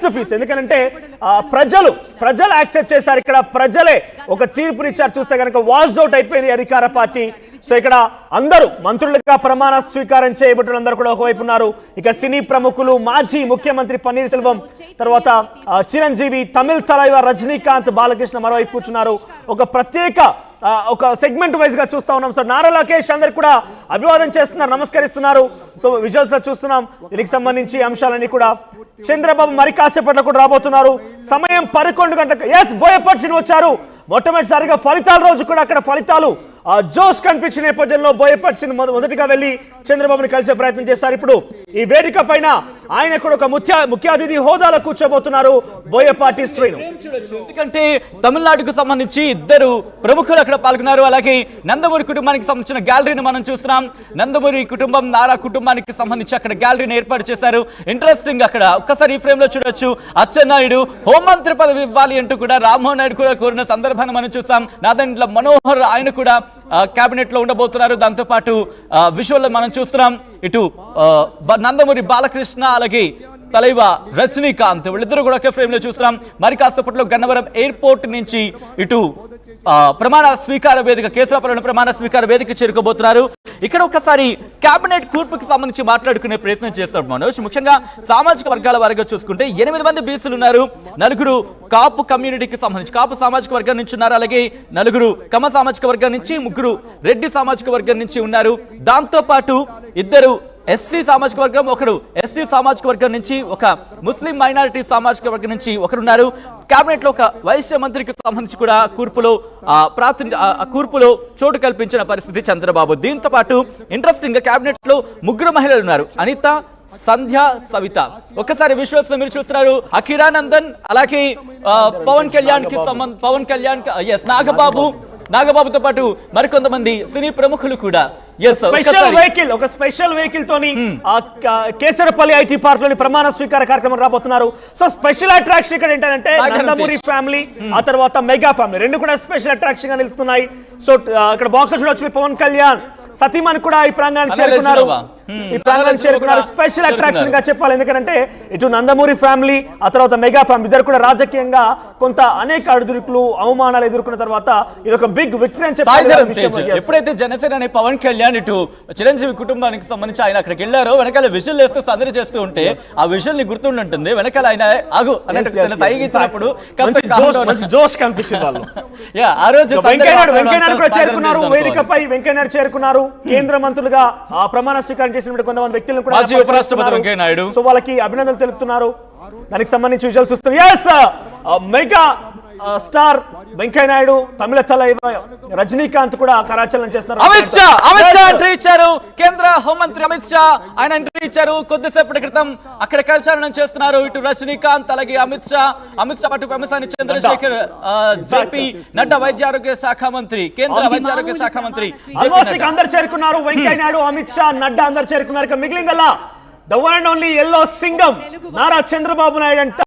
Must fees. ఎందుకంటే ప్రజలు accept చేశారు. ఇక్కడ ప్రజలే ఒక తీర్పునిచ్చారు. చూస్తే కనుక వాష్ అవుట్ అయిపోయింది అధికార పార్టీ. సో ఇక్కడ అందరూ మంత్రులుగా ప్రమాణ స్వీకారం చేయబట్టిన అందరూ కూడా ఒకవైపు ఉన్నారు. ఇక సినీ ప్రముఖులు, మాజీ ముఖ్యమంత్రి పన్నీర్ సెల్వం, తర్వాత చిరంజీవి, తమిళ తలైవర్ రజనీకాంత్, బాలకృష్ణ మరోవైపు కూర్చున్నారు. ఒక ప్రత్యేక ఒక సెగ్మెంట్ వైజ్ గా చూస్తా ఉన్నాం. సో నారా లోకేష్ అందరికి కూడా అభివాదం చేస్తున్నారు, నమస్కరిస్తున్నారు. సో విజువల్స్ లో చూస్తున్నాం. దీనికి సంబంధించి అంశాలన్నీ కూడా చంద్రబాబు మరి కాసేపట్లో కూడా రాబోతున్నారు. సమయం 11 గంటలకు. ఎస్, బోయపాటి శ్రీను వచ్చారు. మొట్టమొదటిసారిగా ఫలితాల రోజు కూడా అక్కడ ఫలితాలు జోష్ కనిపించిన నేపథ్యంలో బోయపాటి శ్రీను మొదటిగా వెళ్లి చంద్రబాబుని కలిసే ప్రయత్నం చేస్తారు. ఇప్పుడు ఈ వేదిక పైన ఆయన కూడా ఒక ముఖ్య అతిథి హోదాలో కూర్చోబోతున్నారు బోయపాటి శ్రీను. ఎందుకంటే తమిళనాడుకు సంబంధించి ఇద్దరు ప్రముఖులు అక్కడ పాల్గొన్నారు. అలాగే నందమూరి కుటుంబానికి సంబంధించిన గ్యాలరీని మనం చూస్తున్నాం. నందమూరి కుటుంబం, నారా కుటుంబానికి సంబంధించి అక్కడ గ్యాలరీని ఏర్పాటు చేశారు. ఇంట్రెస్టింగ్, అక్కడ ఒక్కసారి ఈ ఫ్రేమ్ లో చూడొచ్చు. అచ్చెన్నాయుడు హోంమంత్రి పదవి ఇవ్వాలి అంటూ కూడా రామ్మోహన్ నాయుడు కూడా కోరిన సందర్భాన్ని మనం చూసాం. నాదెండ్ల మనోహర్ ఆయన కూడా కేబినెట్ లో ఉండబోతున్నారు. దాంతో పాటు విజువల్ మనం చూస్తున్నాం. ఇటు నందమూరి బాలకృష్ణ, అలాగే తలైవ రజనీకాంత్, వీళ్ళిద్దరూ కూడా ఒకే ఫ్రేమ్ లో చూస్తున్నాం. మరి కాసేపట్లో గన్నవరం ఎయిర్పోర్ట్ నుంచి ఇటు ప్రమాణ స్వీకార వేదిక, కేశవపురం ప్రమాణ స్వీకార వేదిక చేరుకోబోతున్నారు. ఇక్కడ ఒకసారి కేబినెట్ కూర్పుకి సంబంధించి మాట్లాడుకునే ప్రయత్నం చేస్తాడు మనోజ్. ముఖ్యంగా సామాజిక వర్గాల వారిగా చూసుకుంటే 8 మంది బీసీలు ఉన్నారు. 4 కాపు కమ్యూనిటీకి సంబంధించి కాపు సామాజిక వర్గం నుంచి ఉన్నారు. అలాగే 4 కమ్మ సామాజిక వర్గం నుంచి, 3 రెడ్డి సామాజిక వర్గం నుంచి ఉన్నారు. దాంతో పాటు 2 ఎస్సీ సామాజిక వర్గం, 1 ఎస్టీ సామాజిక వర్గం నుంచి, 1 ముస్లిం మైనారిటీ సామాజిక వర్గం నుంచి ఒకరున్నారు. కేబినెట్ లో ఒక వైద్య మంత్రికి సంబంధించి కూడా కూర్పులో చోటు కల్పించిన పరిస్థితి చంద్రబాబు. దీంతో పాటు ఇంట్రెస్టింగ్ గా కేబినెట్ లో 3 మహిళలు ఉన్నారు. అనిత, సంధ్య, సవిత. ఒక్కసారి విశ్వాస్ మీరు చూస్తున్నారు. అఖిరానందన్, అలాగే పవన్ కళ్యాణ్ నాగబాబుతో పాటు మరికొంతమంది సినీ ప్రముఖులు కూడా. ఒక స్పెషల్ వెహికల్ తోని కేసరపల్లి ఐటీ పార్క్ లోని ప్రమాణ స్వీకార కార్యక్రమం రాబోతున్నారు. సో స్పెషల్ అట్రాక్షన్ ఇక్కడ ఏంటంటే నందమూరి ఫ్యామిలీ, ఆ తర్వాత మెగా ఫ్యామిలీ, 2 కూడా స్పెషల్ అట్రాక్షన్ గా నిలుస్తున్నాయి. సో ఇక్కడ బాక్స్ చూడొచ్చు. పవన్ కళ్యాణ్ సతీమణి కూడా ఈ ప్రాంగణానికి చేరుకున్నారు. స్పెషల్ అట్రాక్షన్ గా చెప్పాలి. ఎందుకంటే ఇటు నందమూరి ఫ్యామిలీ, ఆ తర్వాత మెగా ఫ్యామిలీ ఇద్దరు కూడా రాజకీయంగా కొంత అనేక అడుగులు, అవమానాలు ఎదుర్కొన్న తర్వాత ఇది ఒక బిగ్ విక్టరీ అని చెప్పాలి. ఎప్పుడైతే జనసేన అనే పవన్ కళ్యాణ్ ఇటు చిరంజీవి కుటుంబానికి సంబంధించి ఆయన అక్కడికి వెళ్ళారో, వెనకాల విజువల్ వేస్తూ సందడి చేస్తూ ఉంటే ఆ విజువల్ ని గుర్తుంటుంది. వెనకాల ఆయన ఆగు అన్నట్టు సైగించినప్పుడు జోష్ కనిపించింది వాళ్ళు. ఆ రోజు వెంకయ్యనాయుడు కూడా చేరుకున్నారు. వేదికపై వెంకయ్యనాయుడు చేరుకున్నారు. కేంద్ర మంత్రులుగా ప్రమాణ స్వీకారం చేసినప్పుడు కొంతమంది వ్యక్తులను కూడా ఉపరాష్ట్రపతి వెంకయ్యనాయుడు, సో వాళ్ళకి అభినందనలు తెలుపుతున్నారు. దానికి సంబంధించి విజువల్స్ చూస్తున్నారు. ఎస్, మెగా స్టార్ వెంకయ్యనాయుడు, తమిళ తలైవ రజనీకాంత్ కూడా కరాచలనం చేస్తున్నారు. అమిత్ షా ఎంట్రీ ఇచ్చారు. కేంద్ర హోంమంత్రి అమిత్ షా ఆయన ఎంట్రీ ఇచ్చారు. కొద్దిసేపటి క్రితం అక్కడ కరచాలనం చేస్తున్నారు. ఇటు రజనీకాంత్, అలాగే అమిత్ షా పాటు పెమ్మసాని చంద్రశేఖర్, జేపీ నడ్డా వైద్య ఆరోగ్య శాఖ మంత్రి, కేంద్ర వైద్య ఆరోగ్య శాఖ మంత్రి అందరు చేరుకున్నారు. వెంకయ్యనాయుడు, అమిత్ షా, నడ్డా అందరు చేరుకున్నారు. మిగిలిందల్లా the one and only yellow సింగం నారా చంద్రబాబు నాయుడు అంట.